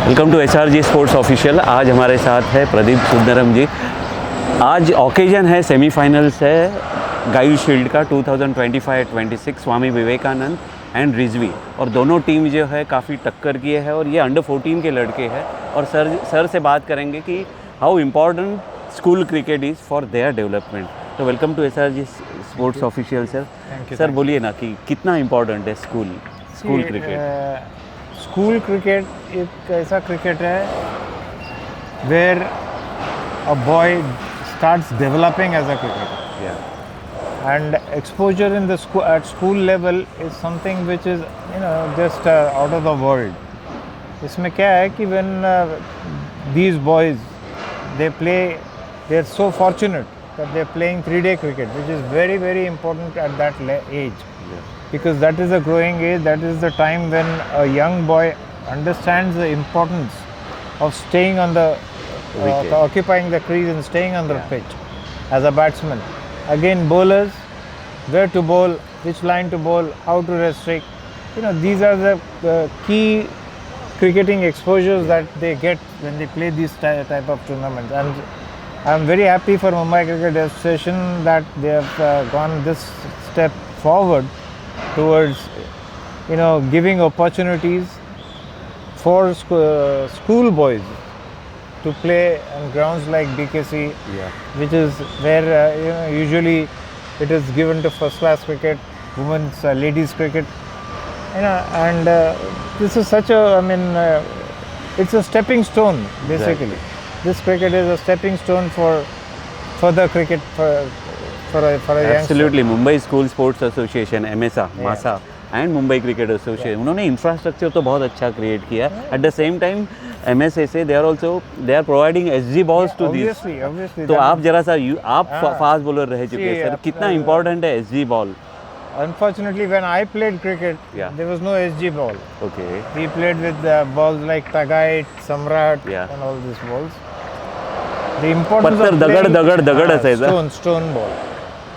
Welcome to SRG sports official. आज हमारे साथ है प्रदीप सुंदरम जी। आज ओकेजन है, सेमीफाइनल्स है गाइड शील्ड का 2025-26 स्वामी विवेकानंद एंड रिजवी, और दोनों टीम जो है काफ़ी टक्कर किए है और ये अंडर 14 के लड़के हैं। और सर से बात करेंगे कि how important school cricket is for their development. तो welcome to SRG sports official sir. Sir बोलिए ना कि कितना इम्पोर्टेंट है स्कूल क्रिकेट। स्कूल क्रिकेट एक ऐसा क्रिकेट है where a boy starts developing as a cricketer. Yeah. And exposure in the at school level is something which is just out of the world. इसमें क्या है कि when these boys they are so fortunate that they are playing 3-day cricket, which is very, very important at that age. Yeah. Because that is a growing age, that is the time when a young boy understands the importance of staying on the occupying the crease and staying on the pitch as a batsman. Again, bowlers, where to bowl, which line to bowl, how to restrict. These are the key cricketing exposures that they get when they play these type of tournaments. And I am very happy for Mumbai Cricket Association that they have gone this step forward towards giving opportunities for school boys to play on grounds like BKC, which is where usually it is given to first class cricket, women's ladies cricket, and this is such a it's a stepping stone basically. Exactly. This cricket is a stepping stone for further cricket for a youngster. Absolutely. Mumbai School Sports Association, MASA and Mumbai cricket association, उन्होंने infrastructure तो बहुत अच्छा create किया। At the same time MSSA they are providing SG balls to this. तो आप जरा सा आप फास्ट बॉलर रह चुके हैं सर, कितना इंपॉर्टेंट है SG ball? Unfortunately, when I played cricket, there was no SG ball. Okay. We played with balls like Tagaite, Samrat, and all these balls. The importance of playing stone ball.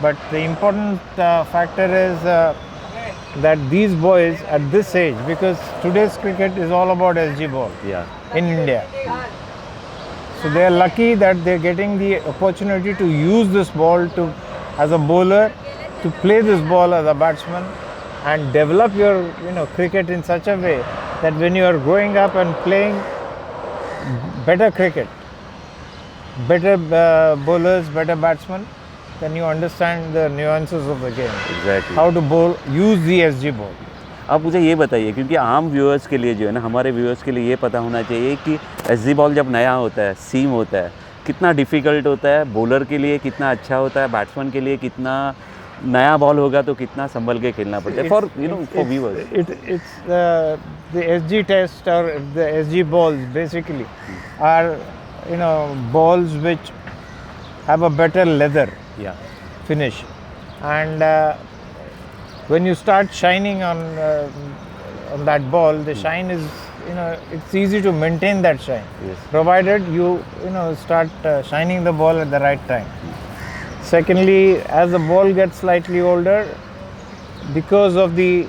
But the important factor is that these boys at this age, because today's cricket is all about SG ball in India. So they are lucky that they are getting the opportunity to use this ball as a bowler, to play this ball as a batsman, and develop your cricket in such a way that when you are growing up and playing better cricket, better bowlers, better batsmen, then you understand the nuances of the game. Exactly. How to bowl, use the SG ball. आप मुझे ये बताइए, क्योंकि आम viewers के लिए जो है ना, हमारे व्यूअर्स के लिए ये पता होना चाहिए कि SG बॉल जब नया होता है, सीम होता है, कितना डिफ़िकल्ट होता है, बॉलर के लिए कितना अच्छा होता है, बैट्समैन के लिए कितना नया बॉल होगा तो कितना संभल के खेलना पड़ता है for viewers. It's the SG test or the SG balls basically are balls which have a better leather finish, and when you start shining on that ball, the shine is it's easy to maintain that shine, provided you start shining the ball at the right time. Secondly, as the ball gets slightly older, because of the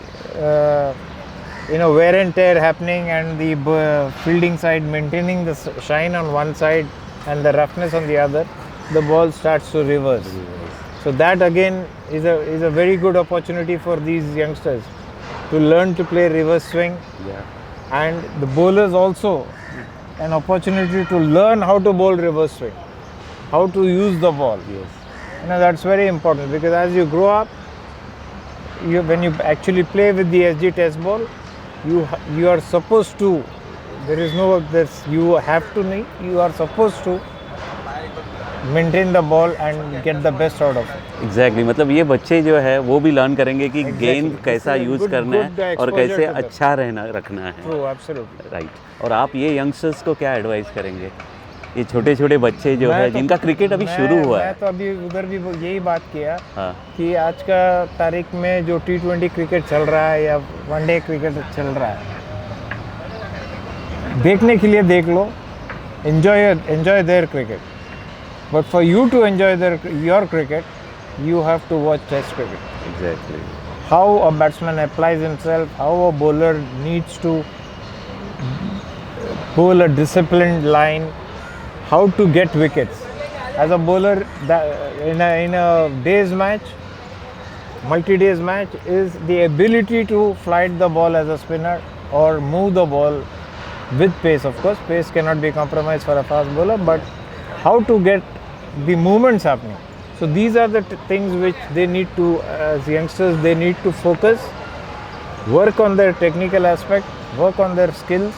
wear and tear happening and the fielding side maintaining the shine on one side and the roughness on the other, the ball starts to reverse. So that again is a very good opportunity for these youngsters to learn to play reverse swing. And the bowlers also an opportunity to learn how to bowl reverse swing, how to use the ball. That's very important, because as you grow up, when you actually play with the SG test ball, you are supposed to, you are supposed to maintain the ball and get the best out of it. Exactly. मतलब ये बच्चे जो है वो भी learn करेंगे कि गेंद कैसा यूज करना है और कैसे अच्छा रखना है। True, absolutely. राइट। और आप ये यंगस्टर्स को क्या एडवाइस करेंगे, ये छोटे छोटे बच्चे जो है जिनका क्रिकेट अभी शुरू हुआ है? मैं तो अभी उधर भी यही बात किया कि आज का तारीख में जो T20 क्रिकेट चल रहा है या वनडे क्रिकेट चल रहा है, देखने के लिए देख लो, enjoy their cricket. But for you to enjoy your cricket, you have to watch test cricket. Exactly. How a batsman applies himself, how a bowler needs to bowl a disciplined line, how to get wickets. As a bowler, in a day's match, multi-days match, is the ability to flight the ball as a spinner or move the ball with pace. Of course, pace cannot be compromised for a fast bowler, but how to get the movements happening. So these are the things which they need to, as youngsters, they need to focus, work on their technical aspect, work on their skills,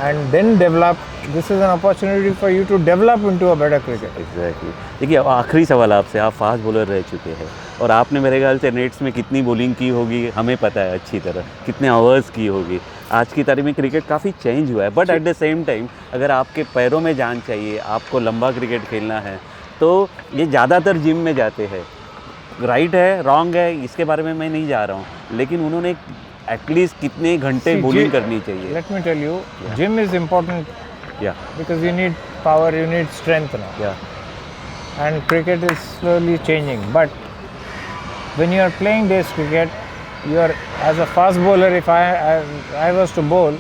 and then develop. This is an opportunity for you to develop into a better cricketer. Exactly देखिए, अब आखिरी सवाल आपसे, आप fast bowler रह चुके हैं और आपने मेरे ख्याल से नेट्स में कितनी बॉलिंग की होगी हमें पता है अच्छी तरह, कितने आवर्स की होगी। आज की तारीख में क्रिकेट काफ़ी चेंज हुआ है, but at the same time अगर आपके पैरों में जान चाहिए, आपको लंबा क्रिकेट खेलना है, तो ये ज़्यादातर जिम में जाते हैं। राइट है, रॉन्ग है, इसके बारे में मैं नहीं जा रहा हूँ, लेकिन उन्होंने एटलीस्ट कितने घंटे बॉलिंग करनी चाहिए। Let me tell you, gym is important because you need power, you need strength now. And cricket is slowly changing. But when you are playing this cricket, you are, as a fast bowler, if I was to bowl,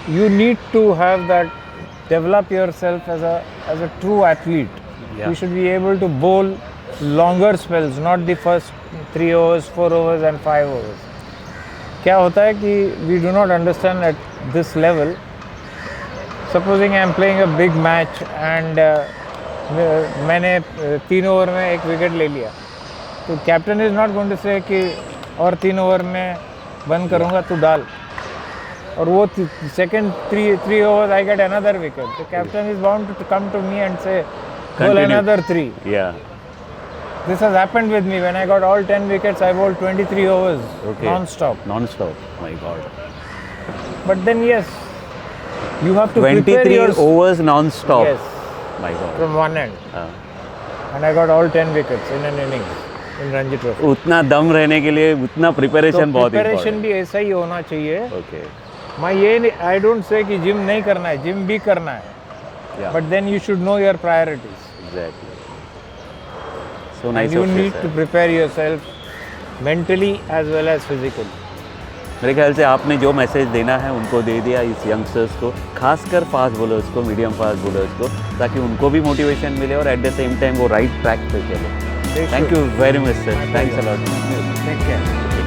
you need to have that, develop yourself as a true athlete. You should be able to bowl longer spells, not the first 3 overs, 4 overs and 5 overs. क्या होता है कि we do not understand at this level. Supposing I am playing a big match and मैंने 3 over में 1 wicket ले लिया, तो captain is not going to say कि और 3 ओवर में बंद करूँगा, तू डाल, और वो second 3 over I get another wicket, तो captain is bound to come to me and say bowl another 3. This has happened with me when I got all 10 wickets. I bowled 23 overs non-stop. My God. But then yes, you have to 23 overs non-stop. Yes. My God. From one end. And I got all 10 wickets in an innings in Ranji Trophy. उतना दम रहने के लिए उतना preparation बहुत preparation भी ऐसा ही होना चाहिए। Okay. मैं ये आई डोंट से कि जिम नहीं करना है, जिम भी करना है, but then you should know your priorities. Exactly. So nice And you of you, need sir. to prepare yourself mentally as well as physically. मेरे ख्याल से आपने जो मैसेज देना है उनको दे दिया इस यंगस्टर्स को, खासकर फास्ट बॉलर्स को, मीडियम फास्ट बॉलर्स को, ताकि उनको भी मोटिवेशन मिले और एट द सेम टाइम वो राइट ट्रैक पे चले। Thank you very much sir, thanks a lot. Take care.